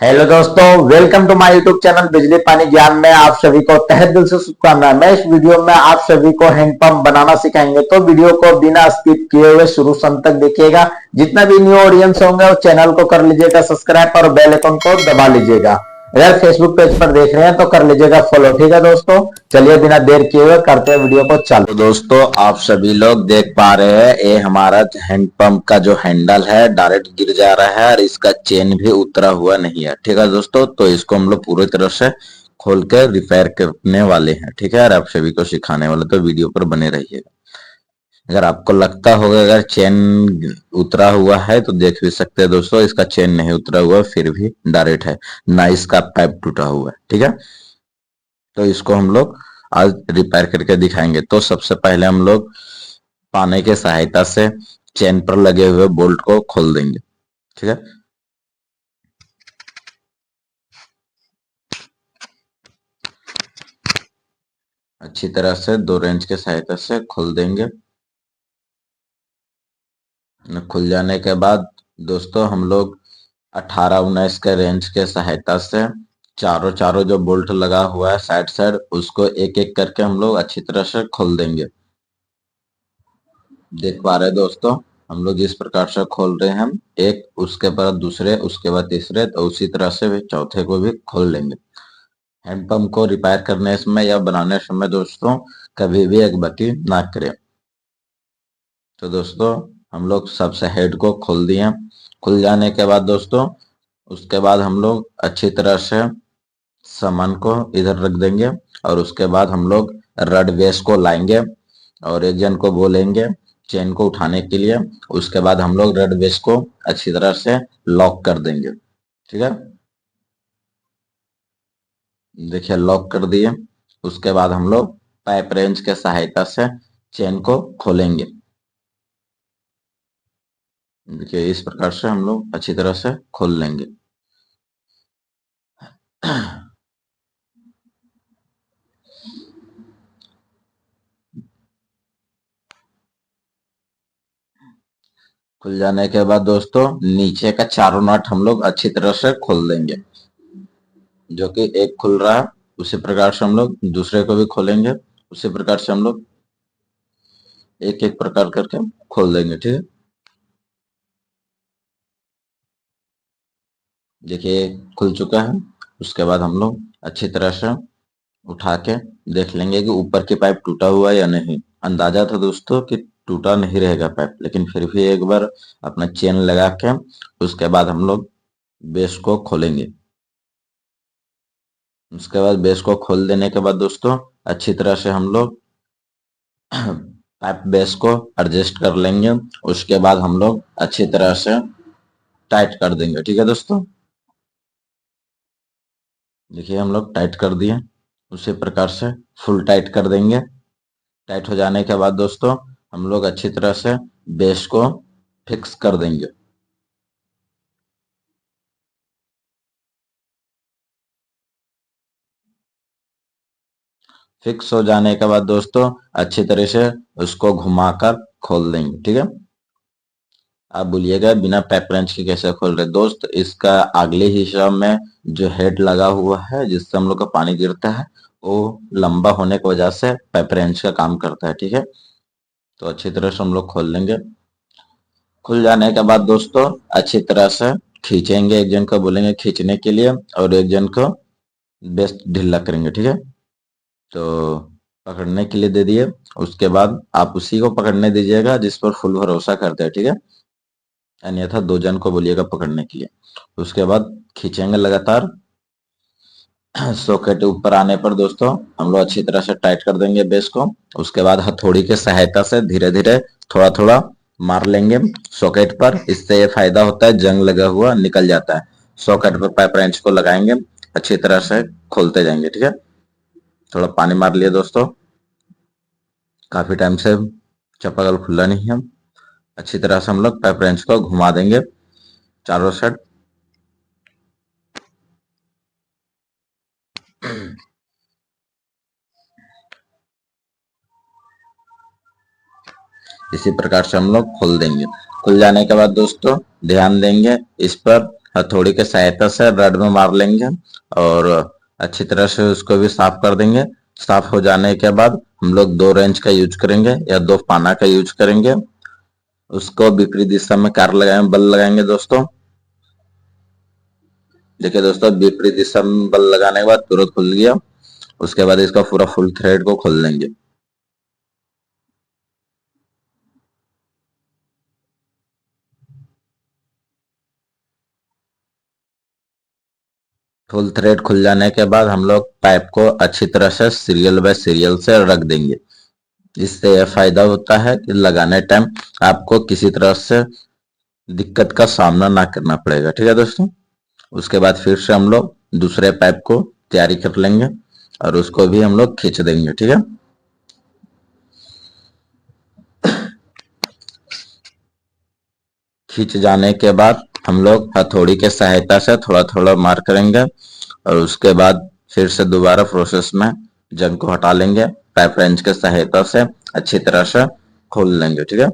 Hello दोस्तों, welcome to my YouTube channel Bijli Pani ज्ञान में आप सभी को तहे दिल से शुभकामनाएं। मैं इस वीडियो में आप सभी को हैंडपंप बनाना सिखाएंगे, तो वीडियो को बिना स्किप किए हुए शुरू अंत तक देखिएगा। जितना भी न्यू ऑडियंस होंगे वो चैनल को कर लीजिएगा सब्सक्राइब और बेल आइकन को दबा लीजिएगा। अगर फेसबुक पेज पर देख रहे हैं तो कर लीजिएगा फॉलो। ठीक है दोस्तों, चलिए बिना देर किए हुए करते हैं वीडियो को चालू। तो दोस्तों, आप सभी लोग देख पा रहे हैं ये हमारा हैंडपंप का जो हैंडल है डायरेक्ट गिर जा रहा है और इसका चेन भी उतरा हुआ नहीं है। ठीक है दोस्तों, तो इसको हम लोग पूरी तरह से खोल के रिपेयर करने वाले हैं। ठीक है, और आप सभी को सिखाने वाले, तो वीडियो पर बने रहिएगा। अगर आपको लगता होगा अगर चेन उतरा हुआ है तो देख भी सकते हैं दोस्तों, इसका चेन नहीं उतरा हुआ फिर भी डायरेक्ट है, ना इसका पाइप टूटा हुआ है। ठीक है, तो इसको हम लोग आज रिपेयर करके दिखाएंगे। तो सबसे पहले हम लोग पाने की सहायता से चेन पर लगे हुए बोल्ट को खोल देंगे। ठीक है, अच्छी तरह से दो रेंच के सहायता से खोल देंगे। खुल जाने के बाद दोस्तों हम लोग 18-19 के रेंज के सहायता से चारों चारों जो बोल्ट लगा हुआ है साइड साइड, उसको एक एक करके हम लोग अच्छी तरह से खोल देंगे। देख पा रहे दोस्तों, हम लोग जिस प्रकार से खोल रहे हैं, हम एक उसके बाद दूसरे उसके बाद तीसरे, तो उसी तरह से भी चौथे को भी खोल लेंगे। हैंडपंप को रिपेयर करने समय या बनाने समय दोस्तों कभी भी एक बाकी ना करें। तो दोस्तों हम लोग सबसे हेड को खोल दिए। खुल जाने के बाद दोस्तों उसके बाद हम लोग अच्छी तरह से सामान को इधर रख देंगे और उसके बाद हम लोग रड बेस को लाएंगे और एक जन को बोलेंगे चेन को उठाने के लिए। उसके बाद हम लोग रड बेस को अच्छी तरह से लॉक कर देंगे। ठीक है, देखिए लॉक कर दिए। उसके बाद हम लोग पाइप रेंच के सहायता से चेन को खोलेंगे। देखिए इस प्रकार से हम लोग अच्छी तरह से खोल लेंगे। खुल जाने के बाद दोस्तों नीचे का चारों नट हम लोग अच्छी तरह से खोल देंगे। जो कि एक खुल रहा है उसी प्रकार से हम लोग दूसरे को भी खोलेंगे। उसी प्रकार से हम लोग एक एक प्रकार करके खोल देंगे। ठीक है, देखिए खुल चुका है। उसके बाद हम लोग अच्छी तरह से उठा के देख लेंगे कि ऊपर की पाइप टूटा हुआ है या नहीं। अंदाजा था दोस्तों कि टूटा नहीं रहेगा पाइप, लेकिन फिर भी एक बार अपना चेन लगा के उसके बाद हम लोग बेस को खोलेंगे। उसके बाद बेस को खोल देने के बाद दोस्तों अच्छी तरह से हम लोग पाइप बेस को एडजस्ट कर लेंगे। उसके बाद हम लोग अच्छी तरह से टाइट कर देंगे। ठीक है दोस्तों, देखिए हम लोग टाइट कर दिए। उसी प्रकार से फुल टाइट कर देंगे। टाइट हो जाने के बाद दोस्तों हम लोग अच्छी तरह से बेस को फिक्स कर देंगे। फिक्स हो जाने के बाद दोस्तों अच्छी तरह से उसको घुमाकर खोल देंगे। ठीक है, आप बोलिएगा बिना पाइप रेंच के कैसे खोल रहे दोस्त। इसका अगले हिस्सा में जो हेड लगा हुआ है जिससे हम लोग का पानी गिरता है, वो लंबा होने की वजह से पाइप रेंच का काम करता है। ठीक है, तो अच्छी तरह से हम लोग खोल लेंगे। खुल जाने के बाद दोस्तों अच्छी तरह से खींचेंगे। एक जन को बोलेंगे खींचने के लिए और एक जन को बेस्ट ढीला करेंगे। ठीक है, तो पकड़ने के लिए दे दिए। उसके बाद आप उसी को पकड़ने दीजिएगा जिस पर फुल भरोसा करते हैं। ठीक है, अन्यथा दो जन को बोलिएगा पकड़ने के लिए। उसके बाद खींचेंगे लगातार। सॉकेट ऊपर आने पर दोस्तों हम लोग अच्छी तरह से टाइट कर देंगे बेस को। उसके बाद हथौड़ी के सहायता से धीरे धीरे थोड़ा थोड़ा मार लेंगे सॉकेट पर। इससे ये फायदा होता है जंग लगा हुआ निकल जाता है। सॉकेट पर पाइप रेंच को लगाएंगे, अच्छी तरह से खोलते जाएंगे। ठीक है, थोड़ा पानी मार लिया दोस्तों, काफी टाइम से चापाकल खुला नहीं है। अच्छी तरह से हम लोग पाइप रेंच को घुमा देंगे चारों साइड। इसी प्रकार से हम लोग खोल देंगे। खुल जाने के बाद दोस्तों ध्यान देंगे इस पर हथौड़ी के सहायता से रड में मार लेंगे और अच्छी तरह से उसको भी साफ कर देंगे। साफ हो जाने के बाद हम लोग 2 रेंच का यूज करेंगे या 2 पाना का यूज करेंगे। उसको विपरीत दिशा में कार लगाएंगे, बल लगाएंगे दोस्तों। देखिए दोस्तों, विपरीत दिशा में बल लगाने के बाद तुरंत खुल गया। उसके बाद इसका पूरा फुल थ्रेड को खोल देंगे। फुल थ्रेड खुल जाने के बाद हम लोग पाइप को अच्छी तरह से सीरियल बाय सीरियल से रख देंगे। इससे यह फायदा होता है कि लगाने टाइम आपको किसी तरह से दिक्कत का सामना ना करना पड़ेगा। ठीक है दोस्तों, उसके बाद फिर से हम लोग दूसरे पाइप को तैयारी कर लेंगे और उसको भी हम लोग खींच देंगे। ठीक है, खींच जाने के बाद हम लोग हथौड़ी के सहायता से थोड़ा थोड़ा मार करेंगे और उसके बाद फिर से दोबारा प्रोसेस में जंग को हटा लेंगे। पाइप रेंच के सहायता से अच्छी तरह से खोल लेंगे। ठीक है,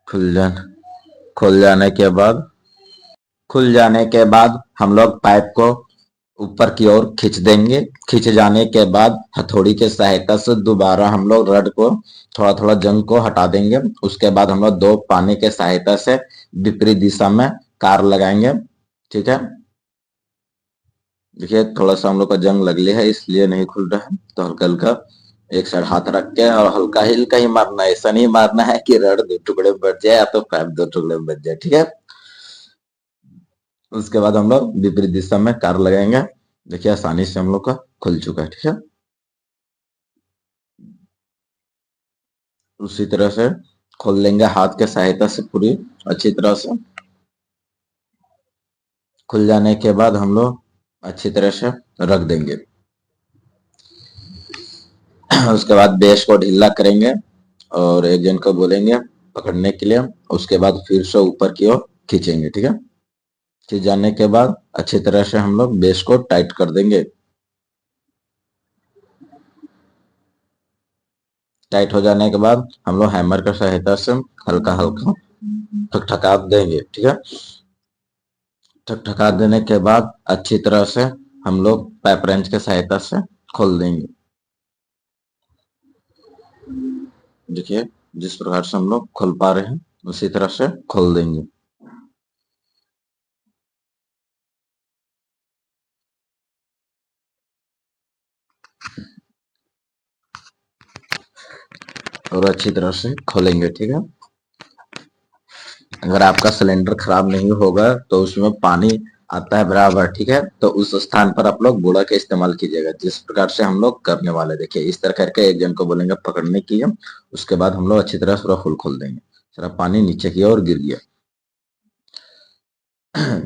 खुल जाने खुल जाने के बाद खुल जाने के बाद हम लोग पाइप को ऊपर की ओर खींच देंगे। खींच जाने के बाद हथौड़ी के सहायता से दोबारा हम लोग रड को थोड़ा थोड़ा जंग को हटा देंगे। उसके बाद हम लोग 2 पानी के सहायता से विपरीत दिशा में कार लगाएंगे। ठीक है, देखिए थोड़ा सा हम लोग का जंग लग लिया है इसलिए नहीं खुल रहा है, तो हल्का हल्का एक साइड हाथ रख के और हल्का हिल्का ही मारना है। ऐसा नहीं मारना है कि रड 2 टुकड़े में बच जाए या तो पाइप 2 टुकड़े में बच जाए। ठीक है, उसके बाद हम लोग विपरीत दिशा में कार लगाएंगे। देखिए आसानी से हम लोग का खुल चुका है। ठीक है, उसी तरह से खोल लेंगे हाथ के सहायता से पूरी अच्छी तरह से। खुल जाने के बाद हम लोग अच्छी तरह से रख देंगे। उसके बाद बेस को ढीला करेंगे और एक जन को बोलेंगे पकड़ने के लिए। उसके बाद फिर से ऊपर की ओर खींचेंगे। ठीक है, खींच जाने के बाद अच्छी तरह से हम लोग बेस को टाइट कर देंगे। टाइट हो जाने के बाद हम लोग हैमर की सहायता से हल्का हल्का ठकठका देंगे। ठीक है, ठकठका देने के बाद अच्छी तरह से हम लोग पाइप रेंच के सहायता से खोल देंगे। देखिए जिस प्रकार से हम लोग खोल पा रहे हैं उसी तरह से खोल देंगे। और अच्छी तरह से खोलेंगे। ठीक है, अगर आपका सिलेंडर खराब नहीं होगा तो उसमें पानी आता है बराबर। ठीक है, तो उस स्थान पर आप लोग गुड़ा का इस्तेमाल कीजिएगा जिस प्रकार से हम लोग करने वाले। देखिए इस तरह करके एक जन को बोलेंगे पकड़ने के लिए। उसके बाद हम लोग अच्छी तरह से पूरा फुल खोल देंगे। सारा पानी नीचे की ओर गिर गया।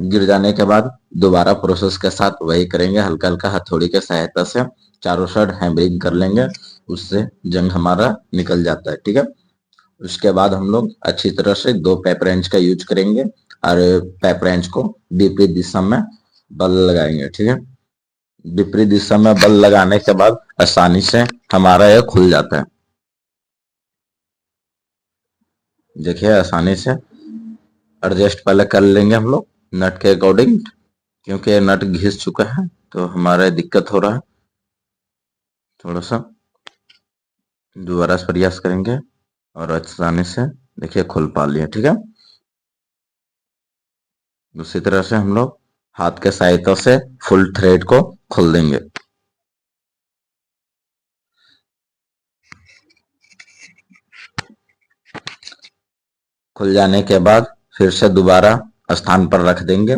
गिर जाने के बाद दोबारा प्रोसेस के साथ वही करेंगे। हल्का हल्का हथौड़ी के सहायता से चारों साइड हैमरिंग कर लेंगे, उससे जंग हमारा निकल जाता है। ठीक है, उसके बाद हम लोग अच्छी तरह से 2 पेपर रेंच का यूज करेंगे और पेपर रेंच को विपरीत दिशा में बल लगाएंगे। ठीक है, विपरीत दिशा में बल लगाने के बाद आसानी से हमारा यह खुल जाता है। देखिए आसानी से एडजस्ट पहले कर लेंगे हम लोग नट के अकॉर्डिंग, क्योंकि नट घिस चुका है तो हमारा दिक्कत हो रहा है। थोड़ा सा दोबारा प्रयास करेंगे और आसानी से देखिए खुल पा लिया। ठीक है, उसी तरह से हम लोग हाथ के सहायता से फुल थ्रेड को खोल देंगे। खुल जाने के बाद फिर से दोबारा स्थान पर रख देंगे।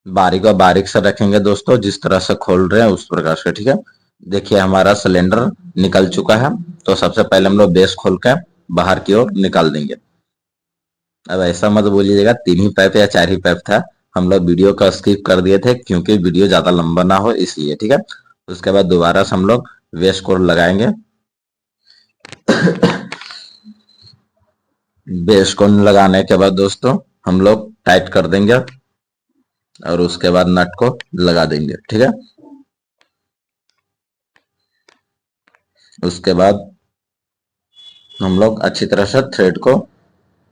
बारीक और बारीक से रखेंगे दोस्तों, जिस तरह से खोल रहे हैं उस प्रकार से। ठीक है, देखिए हमारा सिलेंडर निकल चुका है। तो सबसे पहले हम लोग बेस खोल के बाहर की ओर निकाल देंगे। अब ऐसा मत बोलिएगा 3 ही पाइप या 4 ही पाइप था, हम लोग वीडियो का स्किप कर दिए थे क्योंकि वीडियो ज्यादा लंबा ना हो इसलिए। ठीक है, उसके बाद दोबारा से हम लोग बेस कोड लगाएंगे। बेस कोड लगाने के बाद दोस्तों हम लोग टाइट कर देंगे और उसके बाद नट को लगा देंगे। ठीक है, उसके बाद हम लोग अच्छी तरह से थ्रेड को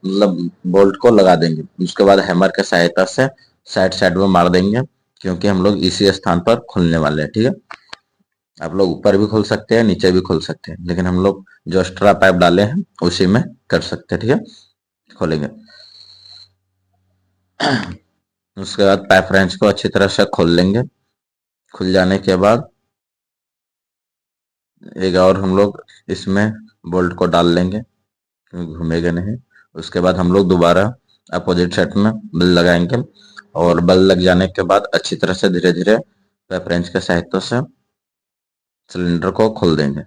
मतलब बोल्ट को लगा देंगे। उसके बाद हैमर के सहायता से साइड साइड में मार देंगे, क्योंकि हम लोग इसी स्थान पर खोलने वाले हैं। ठीक है, आप लोग ऊपर भी खोल सकते हैं, नीचे भी खोल सकते हैं, लेकिन हम लोग जो एक्स्ट्रा पाइप डाले हैं उसी में कर सकते हैं। ठीक है, खोलेंगे। उसके बाद पाइप रेंच को अच्छी तरह से खोल लेंगे। खुल जाने के बाद एक और हम लोग इसमें बोल्ट को डाल लेंगे, घूमेगा नहीं। उसके बाद हम लोग दोबारा अपोजिट साइड में बल लगाएंगे, और बल लग जाने के बाद अच्छी तरह से धीरे धीरे पाइप रेंच के सहायता से सिलेंडर को खोल देंगे।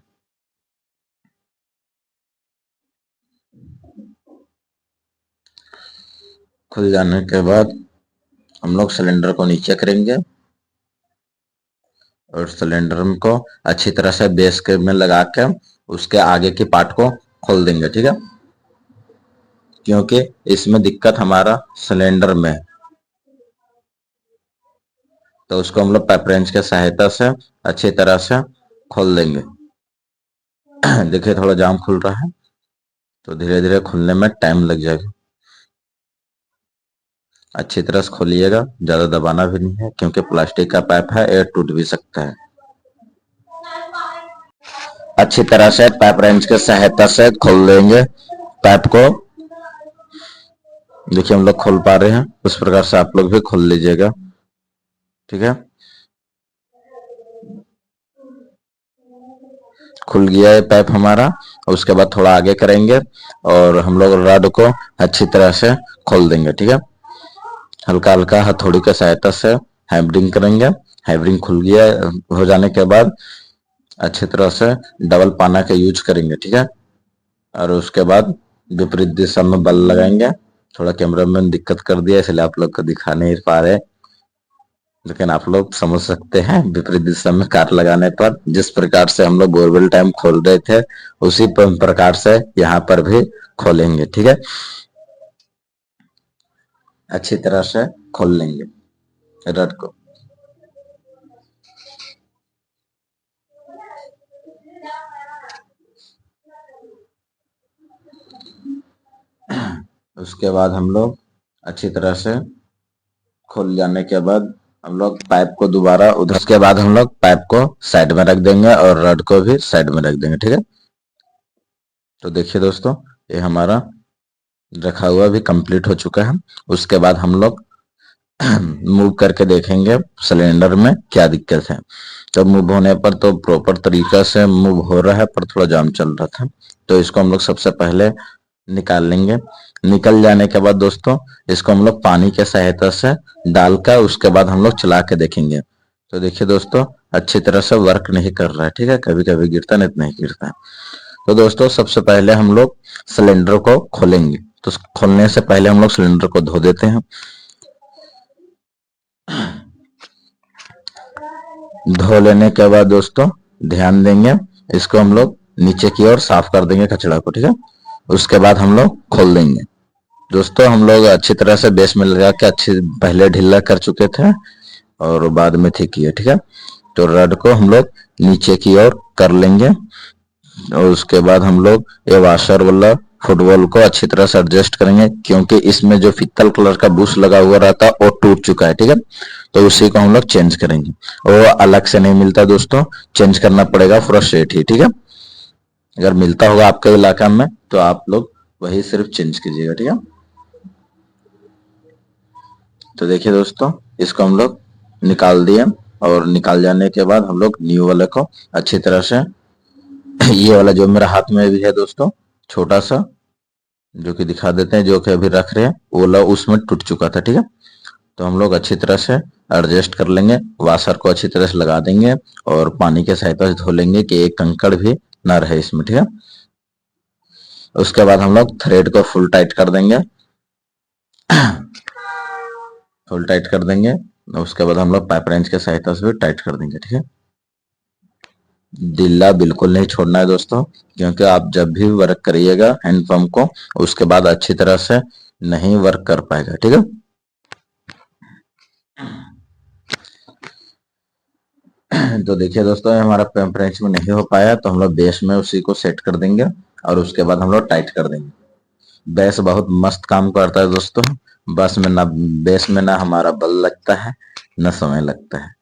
खुल जाने के बाद हम लोग सिलेंडर को नीचे करेंगे और सिलेंडर को अच्छी तरह से बेस के में लगा के उसके आगे की पार्ट को खोल देंगे। ठीक है, क्योंकि इसमें दिक्कत हमारा सिलेंडर में है, तो उसको हम लोग पाइप रेंच के सहायता से अच्छी तरह से खोल देंगे। देखिए थोड़ा जाम खुल रहा है, तो धीरे धीरे खुलने में टाइम लग जाएगा। अच्छी तरह से खोलिएगा, ज्यादा दबाना भी नहीं है, क्योंकि प्लास्टिक का पाइप है, एयर टूट भी सकता है। अच्छी तरह से पाइप रेंच के सहायता से खोल देंगे पाइप को। देखिए हम लोग खोल पा रहे हैं, उस प्रकार से आप लोग भी खोल लीजिएगा। ठीक है, खुल गया है पाइप हमारा। उसके बाद थोड़ा आगे करेंगे और हम लोग रॉड को अच्छी तरह से खोल देंगे। ठीक है, हल्का हल्का हथौड़ी के सहायता से हैमरिंग करेंगे। हैमरिंग खुल गया हो जाने के बाद अच्छी तरह से डबल पाना का यूज करेंगे। ठीक है, और उसके बाद विपरीत दिशा में बल लगाएंगे। थोड़ा कैमरा में दिक्कत कर दिया, इसलिए आप लोग को दिखा नहीं पा रहे, लेकिन आप लोग समझ सकते हैं। विपरीत दिशा में कार लगाने पर जिस प्रकार से हम लोग बोरवेल टाइम खोल रहे थे, उसी प्रकार से यहाँ पर भी खोलेंगे। ठीक है, अच्छी तरह से खोल लेंगे रड को। उसके बाद हम लोग अच्छी तरह से खोल जाने के बाद हम लोग पाइप को दोबारा उधर, उसके बाद हम लोग पाइप को साइड में रख देंगे और रड को भी साइड में रख देंगे। ठीक है, तो देखिए दोस्तों, ये हमारा रखा हुआ भी कंप्लीट हो चुका है। उसके बाद हम लोग मूव करके देखेंगे सिलेंडर में क्या दिक्कत है। तो मूव होने पर तो प्रॉपर तरीका से मूव हो रहा है, पर थोड़ा जाम चल रहा था, तो इसको हम लोग सबसे पहले निकाल लेंगे। निकल जाने के बाद दोस्तों इसको हम लोग पानी के सहायता से डालकर उसके बाद हम लोग चला के देखेंगे। तो देखिए दोस्तों, अच्छी तरह से वर्क नहीं कर रहा है। ठीक है, कभी कभी गिरता, नहीं नहीं गिरता है। तो दोस्तों सबसे पहले हम लोग सिलेंडर को खोलेंगे। तो खोलने से पहले हम लोग सिलेंडर को धो देते हैं। धो लेने के बाद दोस्तों ध्यान देंगे, इसको हम लोग नीचे की ओर साफ कर देंगे कचड़ा को। ठीक है, उसके बाद हम लोग खोल देंगे। दोस्तों हम लोग अच्छी तरह से बेस में लगा के अच्छी पहले ढीला कर चुके थे और बाद में ठीक किए। ठीक है, तो रड को हम लोग नीचे की ओर कर लेंगे, और उसके बाद हम लोग ये वाशर वाला फुटबॉल को अच्छी तरह से एडजस्ट करेंगे, क्योंकि इसमें जो फित्तल कलर का बुश लगा हुआ रहता है वो टूट चुका है। ठीक है, तो उसी को हम लोग चेंज करेंगे, वो अलग से नहीं मिलता दोस्तों, चेंज करना पड़ेगा पूरा सेट ही। ठीक है, अगर मिलता होगा आपके इलाका में तो आप लोग वही सिर्फ चेंज कीजिएगा। ठीक है, तो देखिए दोस्तों, इसको हम लोग निकाल दिए, और निकाल जाने के बाद हम लोग न्यू वाले को अच्छी तरह से ये वाला जो मेरा हाथ में भी है दोस्तों, छोटा सा जो कि दिखा देते हैं, जो कि अभी रख रहे हैं, वो वाला उसमें टूट चुका था। ठीक है, तो हम लोग अच्छी तरह से एडजस्ट कर लेंगे, वाशर को अच्छी तरह से लगा देंगे और पानी के सहायता से धो लेंगे कि एक कंकड़ भी ना रहे इसमें। ठीक है, उसके बाद हम लोग थ्रेड को फुल टाइट कर देंगे। फुल टाइट कर देंगे, उसके बाद हम लोग पाइप रेंच के सहायता से भी टाइट कर देंगे। ठीक है, ढीला बिल्कुल नहीं छोड़ना है दोस्तों, क्योंकि आप जब भी वर्क करिएगा हैंड पंप को, उसके बाद अच्छी तरह से नहीं वर्क कर पाएगा। ठीक है, तो देखिए दोस्तों, हमारा पंप रेंच में नहीं हो पाया, तो हम लोग बेस में उसी को सेट कर देंगे और उसके बाद हम लोग टाइट कर देंगे। बेस बहुत मस्त काम करता है दोस्तों। बस में ना बेस में ना हमारा बल लगता है ना समय लगता है।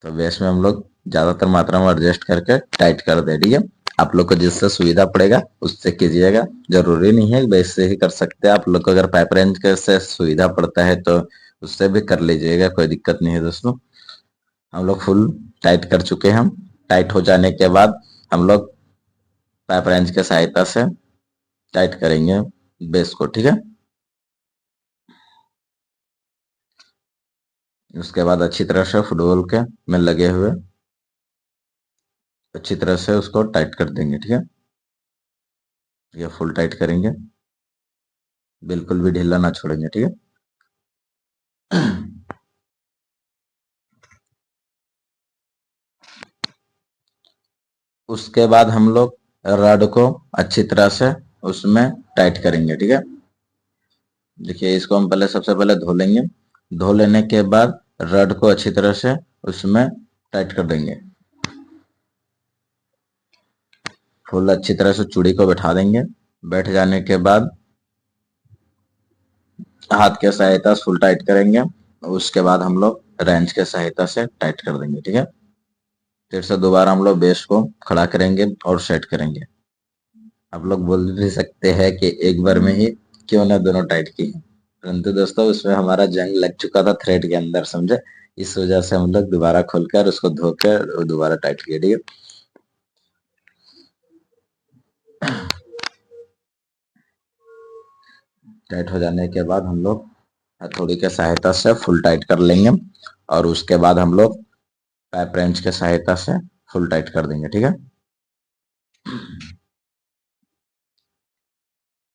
तो बेस में हम लोग ज्यादातर मात्रा में एडजस्ट करके टाइट कर दे। ठीक है, आप लोग को जिससे सुविधा पड़ेगा उससे कीजिएगा, जरूरी नहीं है बेस से ही कर सकते हैं। आप लोग को अगर पाइप रेंज के से सुविधा पड़ता है तो उससे भी कर लीजिएगा, कोई दिक्कत नहीं है दोस्तों। हम लोग फुल टाइट कर चुके हैं। टाइट हो जाने के बाद हम लोग पाइप रेंच के सहायता से टाइट करेंगे बेस को। ठीक है, उसके बाद अच्छी तरह से फुटबॉल के में लगे हुए अच्छी तरह से उसको टाइट कर देंगे। ठीक है, ये फुल टाइट करेंगे, बिल्कुल भी ढीला ना छोड़ेंगे। ठीक है, उसके बाद हम लोग रड को अच्छी तरह से उसमें टाइट करेंगे। ठीक है, देखिए इसको हम पहले सबसे पहले धो लेंगे। धो लेने के बाद रड को अच्छी तरह से उसमें टाइट कर देंगे। फुल अच्छी तरह से चूड़ी को बैठा देंगे। बैठ जाने के बाद हाथ के सहायता से फुल टाइट करेंगे। उसके बाद हम लोग रेंच के सहायता से टाइट कर देंगे। ठीक है, फिर से दोबारा हम लोग बेस को खड़ा करेंगे और सेट करेंगे। आप लोग बोल भी सकते हैं कि एक बार में ही क्यों ना दोनों टाइट की, परंतु दोस्तों उसमें हमारा जंग लग चुका था थ्रेड के अंदर, समझे। इस वजह से हम लोग दोबारा खोलकर उसको धोकर दोबारा टाइट किए। ठीक है, टाइट हो जाने के बाद हम लोग हथौड़ी के सहायता से फुल टाइट कर लेंगे और उसके बाद हम लोग पाइप रेंच के सहायता से फुल टाइट कर देंगे। ठीक है,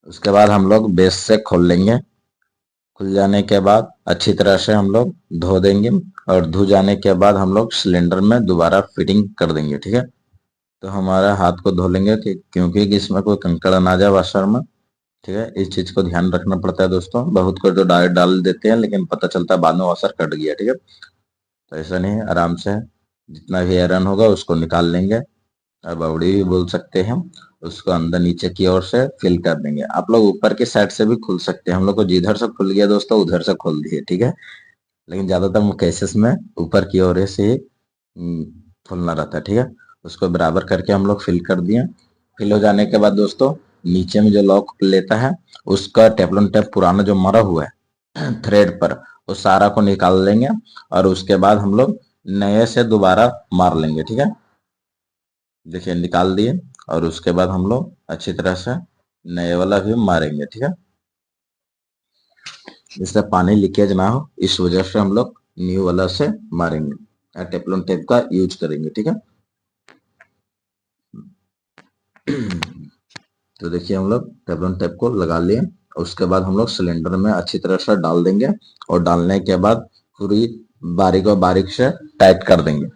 उसके बाद हम लोग बेस से खोल लेंगे। खुल जाने के बाद अच्छी तरह से हम लोग धो देंगे और धो जाने के बाद हम लोग सिलेंडर में दोबारा फिटिंग कर देंगे। ठीक है, तो हमारे हाथ को धो लेंगे कि क्योंकि इसमें कोई कंकड़ ना जाए वाशर में। ठीक है, इस चीज को ध्यान रखना पड़ता है दोस्तों। बहुत को जो डायरेक्ट डाल देते हैं लेकिन पता चलता है बाद में वाशर कट गया। ठीक है, तो ऐसा नहीं है, आराम से जितना भी आयरन होगा उसको निकाल लेंगे। बावड़ी भी बोल सकते हैं, उसको अंदर नीचे की ओर से फिल कर देंगे। आप लोग ऊपर की साइड से भी खुल सकते हैं। हम लोग को जिधर से खुल गया दोस्तों उधर से खोल दिए। ठीक है, लेकिन ज्यादातर केसेस में ऊपर की ओर से ही खुलना रहता है। ठीक है, उसको बराबर करके हम लोग फिल कर दिए। फिल हो जाने के बाद दोस्तों नीचे में जो लॉक लेता है उसका टेफलॉन टेप पुराना जो मरा हुआ है थ्रेड पर, उस सारा को निकाल लेंगे और उसके बाद हम लोग नए से दोबारा मार लेंगे। ठीक है, देखिए निकाल दिए और उसके बाद हम लोग अच्छी तरह से नए वाला भी मारेंगे। ठीक है, जिससे पानी लीकेज ना हो, इस वजह से हम लोग न्यू वाला से मारेंगे, टेफलॉन टेप का यूज करेंगे। ठीक है, तो देखिए हम लोग टेफलॉन टेप को लगा लिए। उसके बाद हम लोग सिलेंडर में अच्छी तरह से डाल देंगे और डालने के बाद पूरी बारीक और बारीक से टाइट कर देंगे।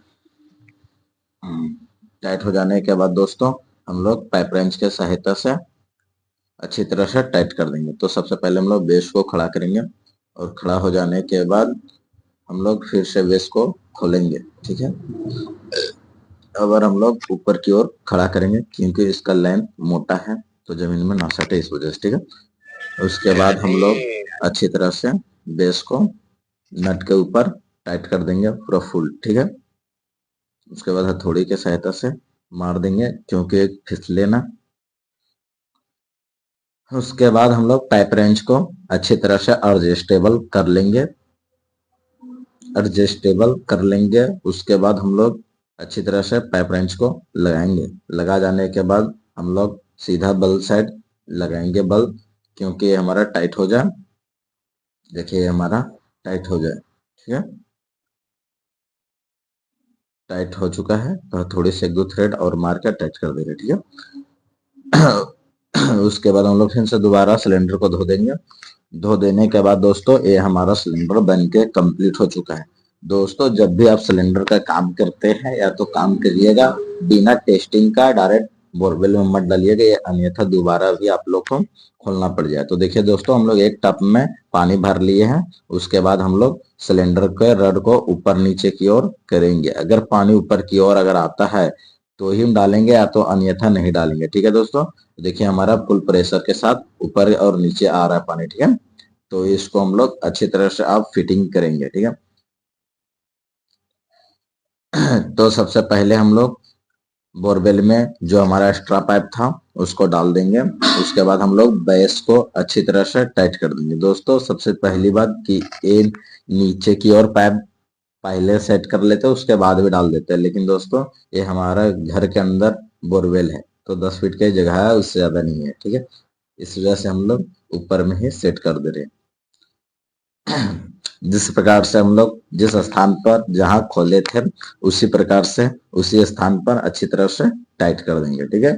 टाइट हो जाने के बाद दोस्तों हम लोग पाइप रेंच के सहायता से अच्छी तरह से टाइट कर देंगे। तो सबसे पहले हम लोग बेस को खड़ा करेंगे और खड़ा हो जाने के बाद हम लोग फिर से बेस को खोलेंगे। ठीक है, अगर हम लोग ऊपर की ओर खड़ा करेंगे क्योंकि इसका लेंथ मोटा है तो जमीन में ना सटे, इस वजह से। ठीक है, उसके बाद हम लोग अच्छी तरह से बेस को नट के ऊपर टाइट कर देंगे पूरा फुल। ठीक है, उसके बाद हथौड़ी के सहायता से मार देंगे क्योंकि फिसले ना। उसके बाद हम लोग पाइप रेंच को अच्छी तरह से एडजस्टेबल कर लेंगे। उसके बाद हम लोग अच्छी तरह से पाइप रेंच को लगाएंगे। लगा जाने के बाद हम लोग सीधा बल्ब साइड लगाएंगे बल्ब, क्योंकि हमारा टाइट हो जाए। देखिए हमारा टाइट हो जाए। ठीक है, टाइट हो चुका है तो थोड़ी से एक दो थ्रेड और मार कर टाइट कर देंगे। ठीक है, उसके बाद हम लोग फिर से दोबारा सिलेंडर को धो देंगे। धो देने के बाद दोस्तों ये हमारा सिलेंडर बन के कंप्लीट हो चुका है। दोस्तों जब भी आप सिलेंडर का काम करते हैं या तो काम करिएगा बिना टेस्टिंग का, डायरेक्ट बोरवेल में मत डालिएगा, ये अन्यथा दोबारा भी आप लोग को खोलना पड़ जाए। तो देखिए दोस्तों हम लोग एक टब में पानी भर लिए हैं। उसके बाद हम लोग सिलेंडर के रड को ऊपर नीचे की ओर करेंगे। अगर पानी ऊपर की ओर अगर आता है तो ही हम डालेंगे, या तो अन्यथा नहीं डालेंगे। ठीक है दोस्तों, देखिए हमारा फुल प्रेशर के साथ ऊपर और नीचे आ रहा है पानी। ठीक है, तो इसको हम लोग अच्छी तरह से आप फिटिंग करेंगे। ठीक है, तो सबसे पहले हम लोग बोरवेल में जो हमारा एक्स्ट्रा पाइप था उसको डाल देंगे। उसके बाद हम लोग बेस को अच्छी तरह से टाइट कर देंगे। दोस्तों सबसे पहली बात कि ये नीचे की ओर पाइप पहले सेट कर लेते हैं, उसके बाद भी डाल देते हैं, लेकिन दोस्तों ये हमारा घर के अंदर बोरवेल है तो 10 फीट की जगह है, उससे ज्यादा नहीं है। ठीक है, इस वजह से हम लोग ऊपर में ही सेट कर दे रहे हैं। जिस प्रकार से हम लोग जिस स्थान पर जहां खोले थे उसी प्रकार से उसी स्थान पर अच्छी तरह से टाइट कर देंगे। ठीक है,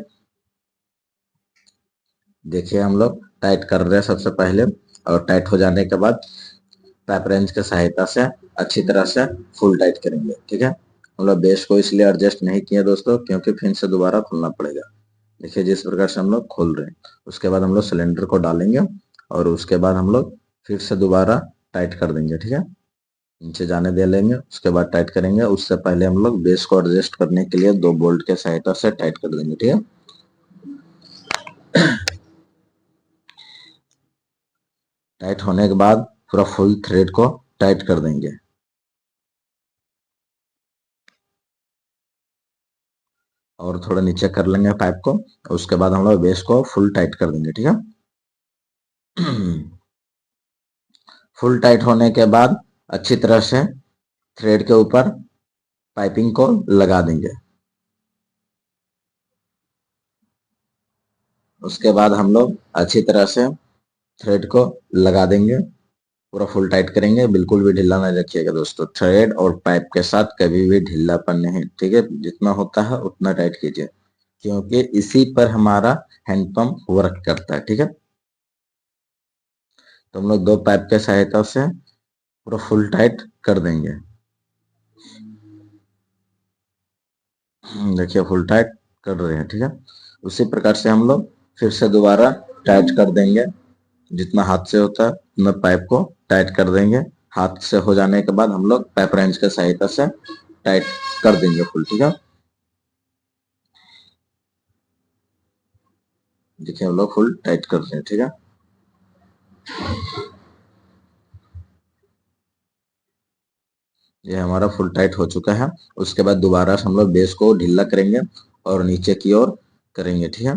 देखिए हम लोग टाइट कर रहे हैं सबसे पहले, और टाइट हो जाने के बाद पाइप रेंच की सहायता से अच्छी तरह से फुल टाइट करेंगे। ठीक है, हम लोग बेस को इसलिए एडजस्ट नहीं किया दोस्तों क्योंकि फिर से दोबारा खोलना पड़ेगा। देखिए जिस प्रकार से हम लोग खोल रहे हैं, उसके बाद हम लोग सिलेंडर को डालेंगे और उसके बाद हम लोग फिर से दोबारा टाइट कर देंगे। ठीक है, नीचे जाने दे लेंगे, उसके बाद टाइट करेंगे। उससे पहले हम लोग बेस को एडजस्ट करने के लिए 2 बोल्ट के सहायता से टाइट कर देंगे। ठीक है, टाइट होने के बाद पूरा फुल थ्रेड को टाइट कर देंगे और थोड़ा नीचे कर लेंगे पाइप को। उसके बाद हम लोग बेस को फुल टाइट कर देंगे। ठीक है, फुल टाइट होने के बाद अच्छी तरह से थ्रेड के ऊपर पाइपिंग को लगा देंगे। उसके बाद हम लोग अच्छी तरह से थ्रेड को लगा देंगे, पूरा फुल टाइट करेंगे, बिल्कुल भी ढीला नहीं रखिएगा दोस्तों। थ्रेड और पाइप के साथ कभी भी ढीलापन नहीं। ठीक है, जितना होता है उतना टाइट कीजिए क्योंकि इसी पर हमारा हैंडपंप वर्क करता है। ठीक है, तो हम लोग 2 पाइप के सहायता से पूरा फुल टाइट कर देंगे। देखिए फुल टाइट कर रहे हैं। ठीक है, उसी प्रकार से हम लोग फिर से दोबारा टाइट कर देंगे। जितना हाथ से होता है उतना पाइप को टाइट कर देंगे। हाथ से हो जाने के बाद हम लोग पाइप रेंच के सहायता से टाइट कर देंगे फुल। ठीक है, देखिए हम लोग फुल टाइट कर रहे हैं। ठीक है, ये हमारा फुल टाइट हो चुका है। उसके बाद दोबारा से हम लोग बेस को ढीला करेंगे और नीचे की ओर करेंगे। ठीक है,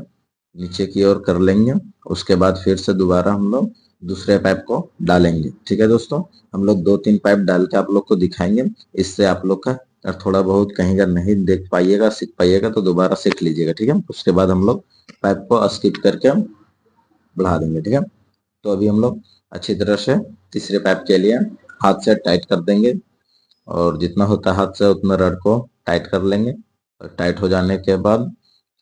नीचे की ओर कर लेंगे। उसके बाद फिर से दोबारा हम लोग दूसरे पाइप को डालेंगे। ठीक है दोस्तों, हम लोग 2-3 पाइप डाल के आप लोग को दिखाएंगे, इससे आप लोग का थोड़ा बहुत कहीं अगर नहीं देख पाइएगा सीख पाइएगा तो दोबारा सीख लीजिएगा। ठीक है, उसके बाद हम लोग पाइप को स्किप करके बढ़ा देंगे। ठीक है, तो अभी हम लोग अच्छी तरह से तीसरे पाइप के लिए हाथ से टाइट कर देंगे और जितना होता है हाथ से उतना रड को टाइट कर लेंगे। और टाइट हो जाने के बाद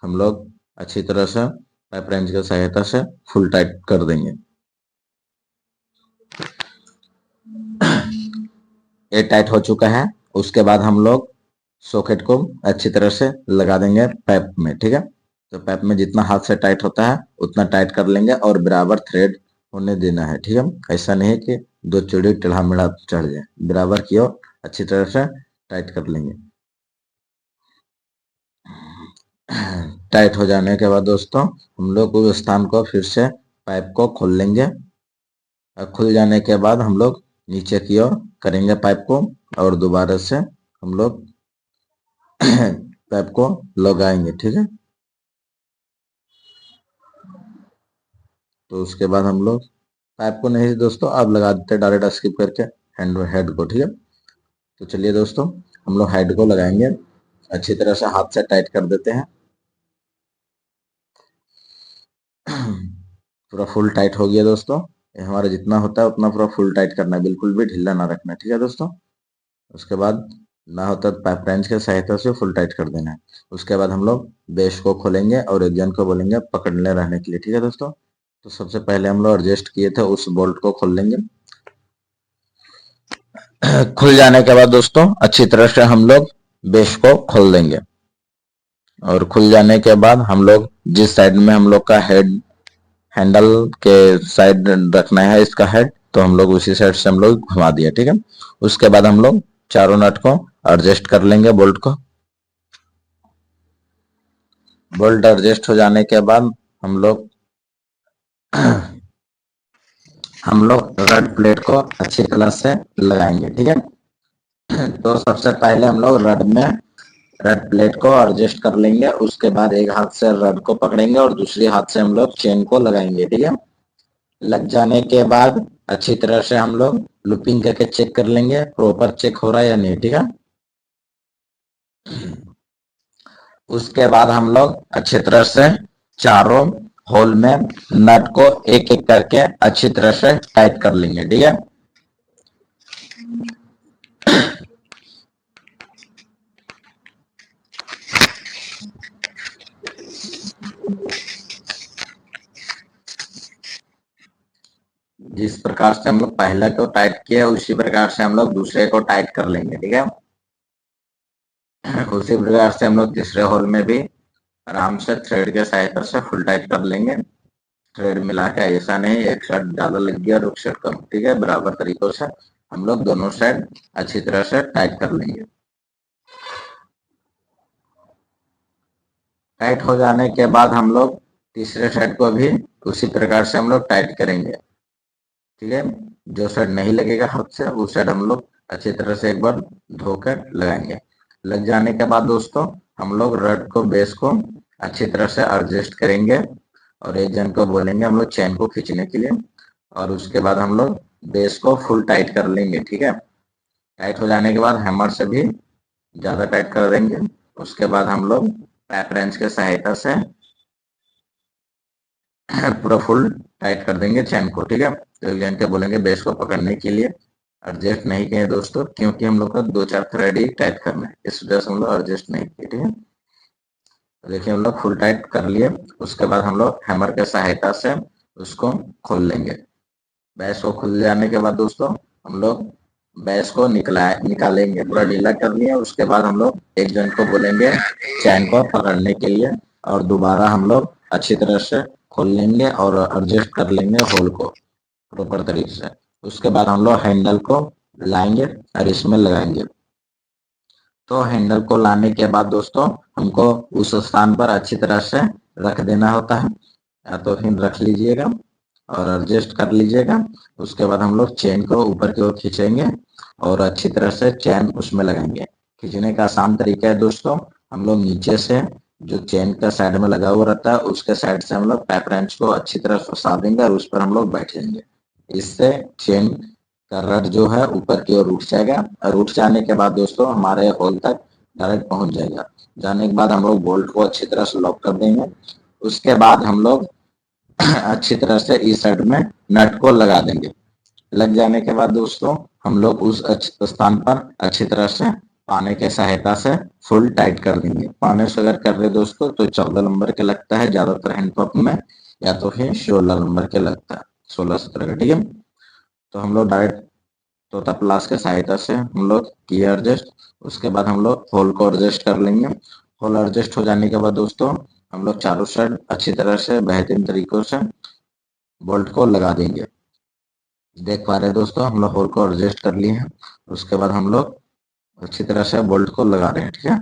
हम लोग अच्छी तरह से पाइप रेंच की सहायता से फुल टाइट कर देंगे। ये टाइट हो चुका है। उसके बाद हम लोग सॉकेट को अच्छी तरह से लगा देंगे पाइप में। ठीक है, तो पाइप में जितना हाथ से टाइट होता है उतना टाइट कर लेंगे और बराबर थ्रेड होने देना है। ठीक है, ऐसा नहीं कि 2 चूड़ी टेढ़ा मेढ़ा चढ़ जाए, बराबर की ओर अच्छी तरह से टाइट कर लेंगे। टाइट हो जाने के बाद दोस्तों हम लोग उस स्थान को फिर से पाइप को खोल लेंगे। खुल जाने के बाद हम लोग नीचे की ओर करेंगे पाइप को और दोबारा से हम लोग पाइप को लगाएंगे। ठीक है, तो उसके बाद हम लोग पाइप को नहीं दोस्तों आप लगा देते डायरेक्ट स्किप करके हेड को। ठीक है, तो चलिए दोस्तों हम लोग हेड को लगाएंगे, अच्छी तरह से हाथ से टाइट कर देते हैं। पूरा फुल टाइट हो गया दोस्तों। ये हमारा जितना होता है उतना पूरा फुल टाइट करना है, बिल्कुल भी ढीला ना रखना। ठीक है दोस्तों, उसके बाद ना होता तो पाइप रेंच के सहायता से फुल टाइट कर देना है। उसके बाद हम लोग बेस को खोलेंगे और एक जन को बोलेंगे पकड़ने रहने के लिए। ठीक है दोस्तों, तो सबसे पहले हम लोग एडजस्ट किए थे उस बोल्ट को खोल लेंगे। खुल जाने के बाद दोस्तों अच्छी तरह से हम लोग बेस को खोल देंगे और खुल जाने के बाद हम लोग जिस साइड में हम लोग का हेड हैंडल के साइड रखना है इसका हेड, तो हम लोग उसी साइड से हम लोग घुमा दिया। ठीक है, उसके बाद हम लोग चारों नट को एडजस्ट कर लेंगे बोल्ट को। बोल्ट एडजस्ट हो जाने के बाद हम लोग रड प्लेट को अच्छी तरह से लगाएंगे, ठीक है। तो सबसे पहले हम लोग रड प्लेट को एडजस्ट कर लेंगे, उसके बाद एक हाथ से रड को पकड़ेंगे और दूसरे हाथ से हम लोग चेन को लगाएंगे, ठीक है। लग जाने के बाद अच्छी तरह से हम लोग लूपिंग करके चेक कर लेंगे प्रॉपर चेक हो रहा है या नहीं, ठीक है। उसके बाद हम लोग अच्छी तरह से चारों होल में नट को एक एक करके अच्छी तरह से टाइट कर लेंगे, ठीक है। जिस प्रकार से हम लोग पहले को टाइट किया उसी प्रकार से हम लोग दूसरे को टाइट कर लेंगे, ठीक है। उसी प्रकार से हम लोग तीसरे होल में भी आराम से थ्रेड के सहायता से फुल टाइट कर लेंगे। थ्रेड मिला के ऐसा नहीं एक साइड ज्यादा लग गया और एक साइड कम, ठीक है। बराबर तरीकों से हम लोग दोनों साइड अच्छी तरह से टाइट कर लेंगे। टाइट हो जाने के बाद हम लोग तीसरे साइड को भी उसी प्रकार से हम लोग टाइट करेंगे, ठीक है। जो साइड नहीं लगेगा हाथ से उस साइड हम लोग अच्छी तरह से एक बार धोकर लगाएंगे। लग जाने के बाद दोस्तों हम लोग रड को बेस को अच्छी तरह से एडजस्ट करेंगे और एक जन को बोलेंगे हम लोग चेन को खींचने के लिए और उसके बाद हम लोग बेस को फुल टाइट कर लेंगे, ठीक है। टाइट हो जाने के बाद हैमर से भी ज्यादा टाइट कर देंगे। उसके बाद हम लोग पैप रेंच के सहायता से पूरा फुल टाइट कर देंगे चेन को, ठीक है। तो एक जन के बोलेंगे बेस को पकड़ने के लिए एडजस्ट नहीं किए दोस्तों, क्योंकि हम लोग का 2-4 थ्रेड ही टाइट करना है, इस वजह से हम लोग एडजस्ट नहीं किए, ठीक है। तो देखिए हम लोग फुल टाइट कर लिए। उसके बाद हम लोग हैमर के सहायता से उसको खोल लेंगे। बैस को खुल जाने के बाद दोस्तों हम लोग बैस को निकालेंगे, पूरा ढीला कर लिया। उसके बाद हम लोग एक जन को बोलेंगे चैन को पकड़ने के लिए और दोबारा हम लोग अच्छी तरह से खोल लेंगे और एडजस्ट कर लेंगे होल को प्रॉपर तरीके से। उसके बाद हम लोग हैंडल को लाएंगे और इसमें लगाएंगे। तो हैंडल को लाने के बाद दोस्तों हमको उस स्थान पर अच्छी तरह से रख देना होता है, या तो फिर रख लीजिएगा और एडजस्ट कर लीजिएगा। उसके बाद हम लोग चेन को ऊपर की ओर खींचेंगे और अच्छी तरह से चेन उसमें लगाएंगे। खींचने का आसान तरीका है दोस्तों, हम लोग नीचे से जो चेन का साइड में लगा हुआ रहता है उसके साइड से हम लोग पैप रेंच को अच्छी तरह फंसा देंगे और उस पर हम लोग बैठ जाएंगे। इससे चेन का रड जो है ऊपर की ओर उठ जाएगा और उठ जाने के बाद दोस्तों हमारे होल तक डायरेक्ट पहुंच जाएगा। जाने के बाद हम लोग बोल्ट को अच्छी तरह से लॉक कर देंगे। उसके बाद हम लोग अच्छी तरह से इस साइड में नट को लगा देंगे। लग जाने के बाद दोस्तों हम लोग उस स्थान पर अच्छी तरह से पाने के सहायता से फुल टाइट कर देंगे। पाने से अगर कर रहे दोस्तों तो 14 नंबर के लगता है ज्यादातर हैंडपंप में, या तो फिर 16 नंबर के लगता है, 16-17 का, ठीक है। तो हम लोग डायरेक्ट तोता प्लास के सहायता से हम लोग किए एडजस्ट। उसके बाद हम लोग होल को एडजस्ट कर लेंगे। होल एडजस्ट हो जाने के बाद दोस्तों हम लोग चारों साइड अच्छी तरह से बेहतरीन तरीकों से बोल्ट को लगा देंगे। देख पा रहे हैं दोस्तों हम लोग होल को एडजस्ट कर लिए हैं। उसके बाद हम लोग अच्छी तरह से बोल्ट को लगा रहे हैं, ठीक है।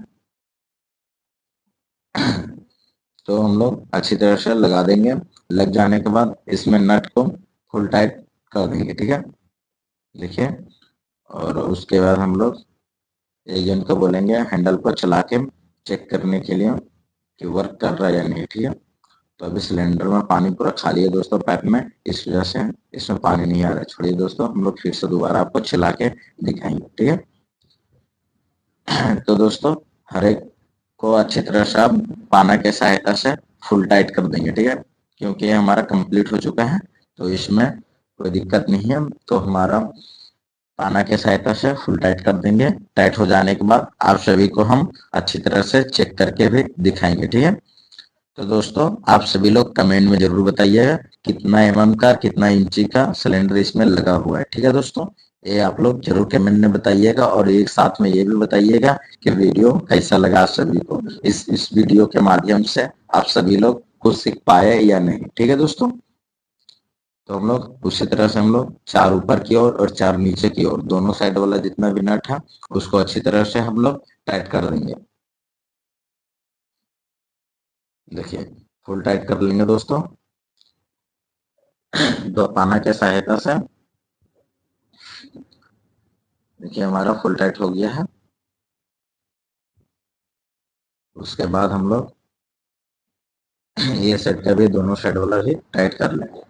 तो हम लोग अच्छी तरह से लगा देंगे। लग जाने के बाद इसमें नट को फुल टाइट कर देंगे, ठीक है। देखिए और उसके बाद हम लोग एजेंट को बोलेंगे हैंडल को चला के चेक करने के लिए कि वर्क कर रहा है या नहीं, ठीक है। तो अभी सिलेंडर में पानी पूरा खाली है दोस्तों पाइप में, इस वजह से इसमें पानी नहीं आ रहा है। छोड़िए दोस्तों हम लोग फिर से दोबारा आपको चला के दिखाएंगे, ठीक है। तो दोस्तों हर एक को अच्छी तरह से आप पाना के सहायता से फुल टाइट कर देंगे, ठीक है। क्योंकि ये हमारा कंप्लीट हो चुका है तो इसमें कोई दिक्कत नहीं है। तो हमारा पाना के सहायता से फुल टाइट कर देंगे। टाइट हो जाने के बाद आप सभी को हम अच्छी तरह से चेक करके भी दिखाएंगे, ठीक है। तो दोस्तों आप सभी लोग कमेंट में जरूर बताइएगा कितना एमएम का कितना इंची का सिलेंडर इसमें लगा हुआ है, ठीक है दोस्तों। ये आप लोग जरूर कमेंट में बताइएगा और एक साथ में ये भी बताइएगा कि वीडियो कैसा लगा आप सभी को। इस वीडियो के माध्यम से आप सभी लोग कुछ सीख पाए या नहीं, ठीक है दोस्तों। तो हम लोग उसी तरह से हम लोग 4 ऊपर की ओर और 4 नीचे की ओर दोनों साइड वाला जितना भी नट है उसको अच्छी तरह से हम लोग टाइट कर देंगे। देखिए फुल टाइट कर लेंगे दोस्तों, दो पाना के सहायता से। देखिए हमारा फुल टाइट हो गया है। उसके बाद हम लोग ये सेट का भी दोनों साइड वाला भी टाइट कर लेंगे।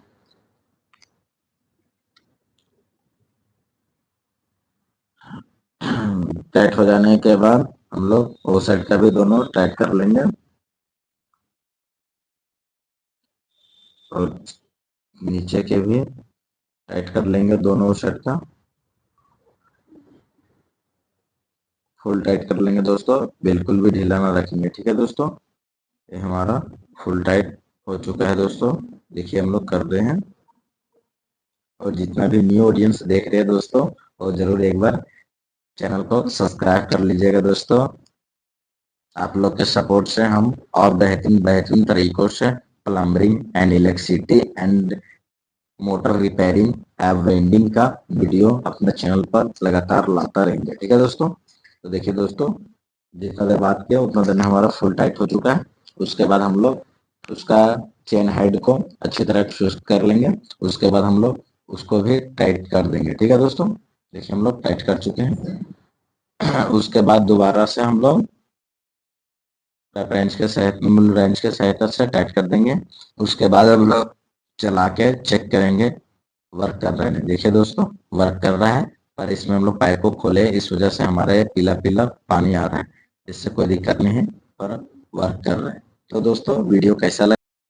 टाइट हो जाने के बाद हम लोग वो साइड का भी दोनों टाइट कर लेंगे और नीचे के भी टाइट कर लेंगे दोनों साइड का। फुल टाइट कर लेंगे दोस्तों, बिल्कुल भी ढीला ना रखेंगे। ठीक है दोस्तों, ये हमारा फुल टाइट हो चुका है दोस्तों। देखिए हम लोग कर रहे हैं, और जितना भी न्यू ऑडियंस देख रहे हैं दोस्तों, वो जरूर एक बार चैनल को सब्सक्राइब कर लीजिएगा दोस्तों। आप लोग के सपोर्ट से हम और बेहतरीन बेहतरीन तरीकों से plumbing and electricity and motor repairing app vending का वीडियो अपने चैनल पर लगातार लाता रहेंगे। ठीक है दोस्तों, तो देखिए दोस्तों, जितना देर बात किया उतना देर हमारा फुल टाइट हो चुका है। उसके बाद हम लोग उसका चेन हेड को अच्छी तरह ट्विस्ट कर लेंगे। उसके बाद हम लोग उसको भी टाइट कर देंगे। ठीक है दोस्तों, देखिए हम लोग टाइट कर चुके हैं। उसके बाद दोबारा से हम लोग रेंच के सहायता से टाइट कर देंगे। उसके बाद हम लोग चला के चेक करेंगे वर्क कर रहे हैं। देखिए दोस्तों, वर्क कर रहा है, पर इसमें हम लोग पाइप को खोले, इस वजह से हमारे पीला पीला पानी आ रहा है। इससे कोई दिक्कत नहीं है, पर वर्क कर रहे हैं। तो दोस्तों वीडियो कैसा लगा